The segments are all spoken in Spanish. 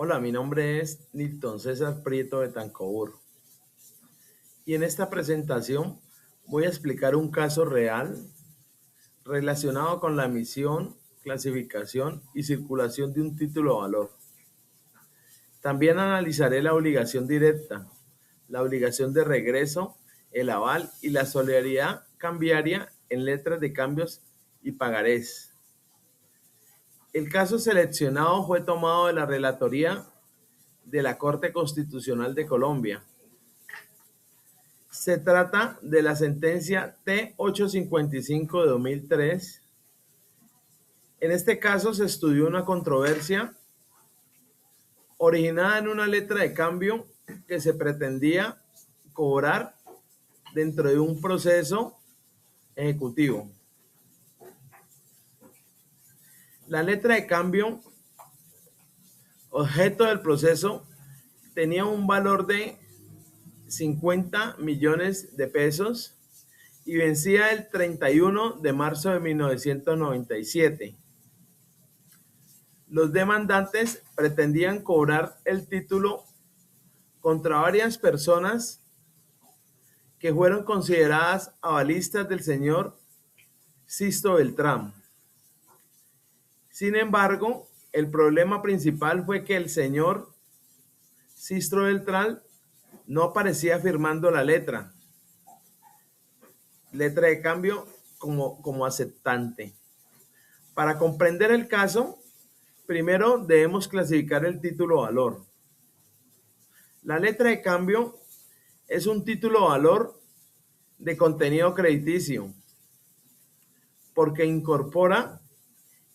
Hola, mi nombre es Nilton César Prieto de Tancobur y en esta presentación voy a explicar un caso real relacionado con la emisión, clasificación y circulación de un título o valor. También analizaré la obligación directa, la obligación de regreso, el aval y la solidaridad cambiaria en letras de cambios y pagarés. El caso seleccionado fue tomado de la relatoría de la Corte Constitucional de Colombia. Se trata de la sentencia T-855 de 2003. En este caso se estudió una controversia originada en una letra de cambio que se pretendía cobrar dentro de un proceso ejecutivo. La letra de cambio, objeto del proceso, tenía un valor de 50 millones de pesos y vencía el 31 de marzo de 1997. Los demandantes pretendían cobrar el título contra varias personas que fueron consideradas avalistas del señor Sisto Beltrán. Sin embargo, el problema principal fue que el señor Sisto Beltrán no aparecía firmando la letra de cambio como aceptante. Para comprender el caso, primero debemos clasificar el título o valor. La letra de cambio es un título o valor de contenido crediticio porque incorpora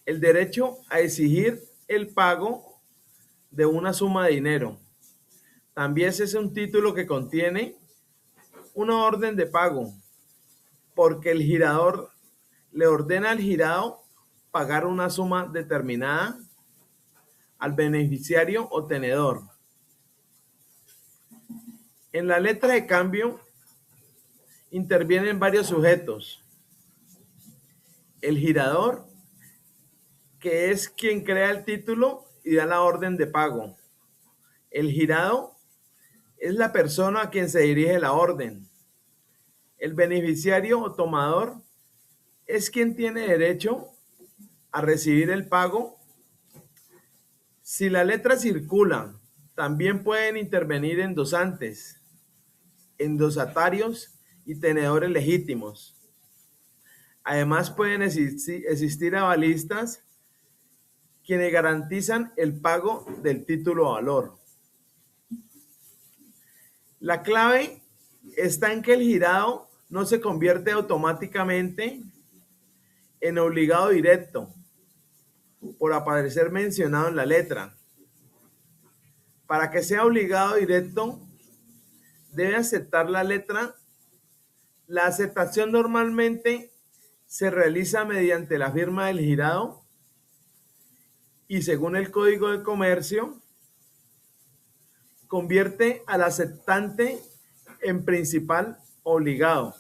el derecho a exigir el pago de una suma de dinero. También es un título que contiene una orden de pago porque el girador le ordena al girado pagar una suma determinada al beneficiario o tenedor. En la letra de cambio intervienen varios sujetos. El girador, que es quien crea el título y da la orden de pago. El girado es la persona a quien se dirige la orden. El beneficiario o tomador es quien tiene derecho a recibir el pago. Si la letra circula, también pueden intervenir endosantes, endosatarios y tenedores legítimos. Además pueden existir avalistas quienes garantizan el pago del título o valor. La clave está en que el girado no se convierte automáticamente en obligado directo por aparecer mencionado en la letra. Para que sea obligado directo, debe aceptar la letra. La aceptación normalmente se realiza mediante la firma del girado y según el Código de Comercio, convierte al aceptante en principal obligado.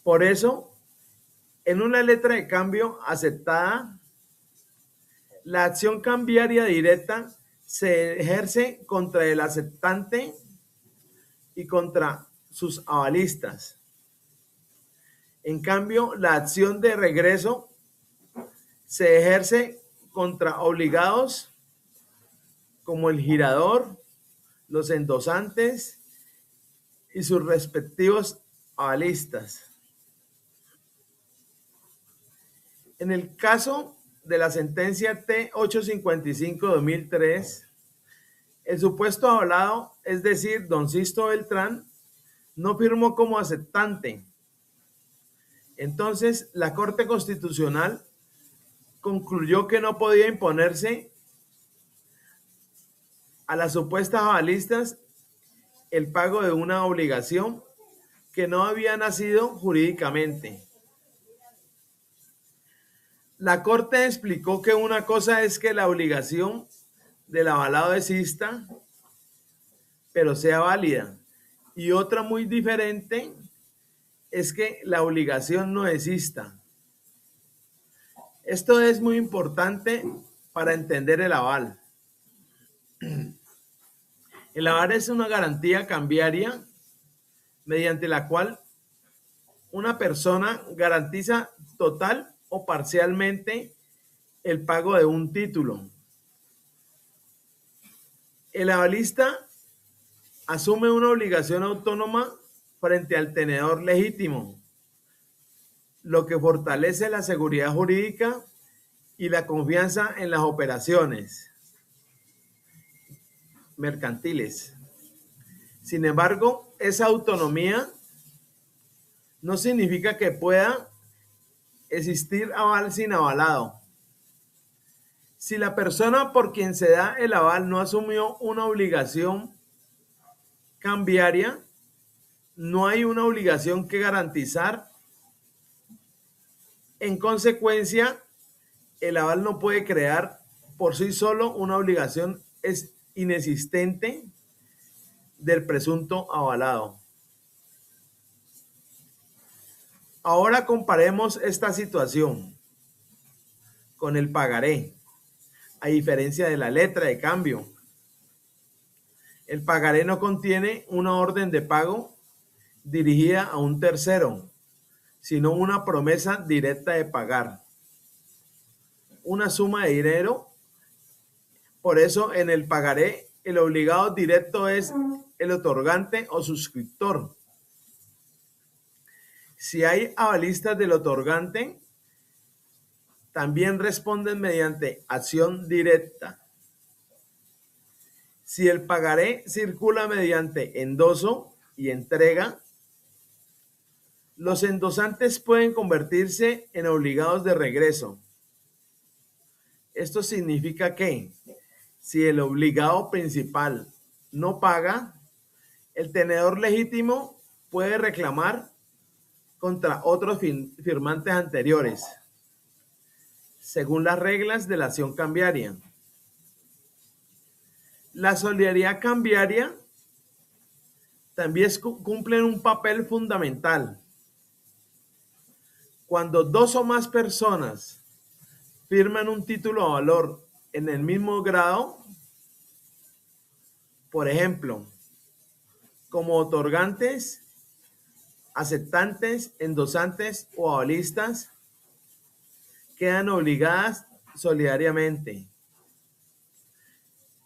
Por eso, en una letra de cambio aceptada, la acción cambiaria directa se ejerce contra el aceptante y contra sus avalistas. En cambio, la acción de regreso se ejerce contra obligados como el girador, los endosantes y sus respectivos avalistas. En el caso de la sentencia T-855 de 2003, el supuesto avalado, es decir, don Sisto Beltrán, no firmó como aceptante. Entonces, la Corte Constitucional concluyó que no podía imponerse a las supuestas avalistas el pago de una obligación que no había nacido jurídicamente. La Corte explicó que una cosa es que la obligación del avalado exista, pero sea válida, y otra muy diferente es que la obligación no exista. Esto es muy importante para entender el aval. El aval es una garantía cambiaria mediante la cual una persona garantiza total o parcialmente el pago de un título. El avalista asume una obligación autónoma frente al tenedor legítimo, lo que fortalece la seguridad jurídica y la confianza en las operaciones mercantiles. Sin embargo, esa autonomía no significa que pueda existir aval sin avalado. Si la persona por quien se da el aval no asumió una obligación cambiaria, no hay una obligación que garantizar. En consecuencia, el aval no puede crear por sí solo una obligación inexistente del presunto avalado. Ahora comparemos esta situación con el pagaré. A diferencia de la letra de cambio, el pagaré no contiene una orden de pago dirigida a un tercero, sino una promesa directa de pagar una suma de dinero. Por eso en el pagaré el obligado directo es el otorgante o suscriptor. Si hay avalistas del otorgante, también responden mediante acción directa. Si el pagaré circula mediante endoso y entrega, los endosantes pueden convertirse en obligados de regreso. Esto significa que si el obligado principal no paga, el tenedor legítimo puede reclamar contra otros firmantes anteriores, según las reglas de la acción cambiaria. La solidaridad cambiaria también cumple un papel fundamental. Cuando dos o más personas firman un título a valor en el mismo grado, por ejemplo, como otorgantes, aceptantes, endosantes o avalistas, quedan obligadas solidariamente.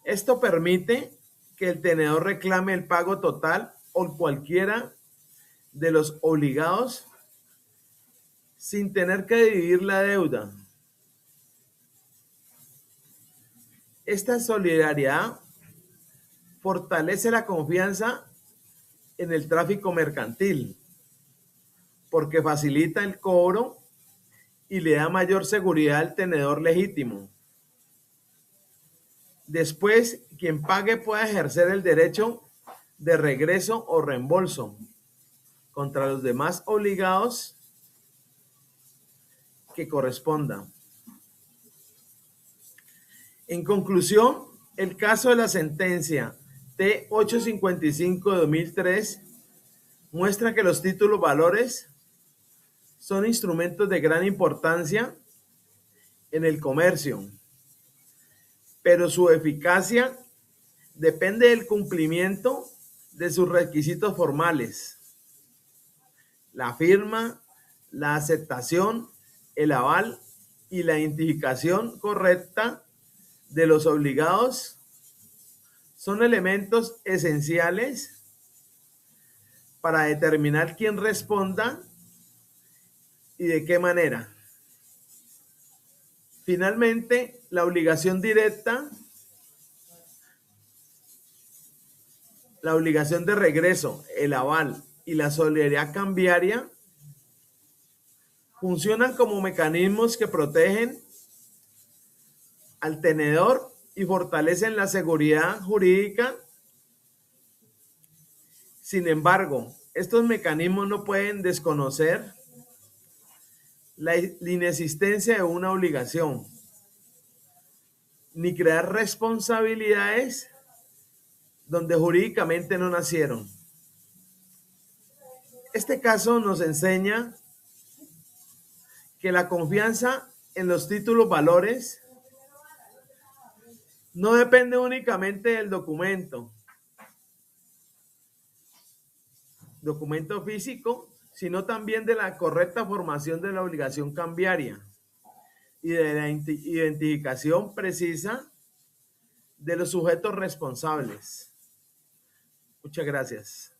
Esto permite que el tenedor reclame el pago total o cualquiera de los obligados sin tener que dividir la deuda. Esta solidaridad fortalece la confianza en el tráfico mercantil porque facilita el cobro y le da mayor seguridad al tenedor legítimo. Después, quien pague puede ejercer el derecho de regreso o reembolso contra los demás obligados que corresponda. En conclusión, el caso de la sentencia T855 de 2003 muestra que los títulos valores son instrumentos de gran importancia en el comercio, pero su eficacia depende del cumplimiento de sus requisitos formales: la firma, la aceptación, el aval y la identificación correcta de los obligados son elementos esenciales para determinar quién responda y de qué manera. Finalmente, la obligación directa, la obligación de regreso, el aval y la solidaridad cambiaria funcionan como mecanismos que protegen al tenedor y fortalecen la seguridad jurídica. Sin embargo, estos mecanismos no pueden desconocer la inexistencia de una obligación, ni crear responsabilidades donde jurídicamente no nacieron. Este caso nos enseña que la confianza en los títulos valores no depende únicamente del documento físico, sino también de la correcta formación de la obligación cambiaria y de la identificación precisa de los sujetos responsables. Muchas gracias.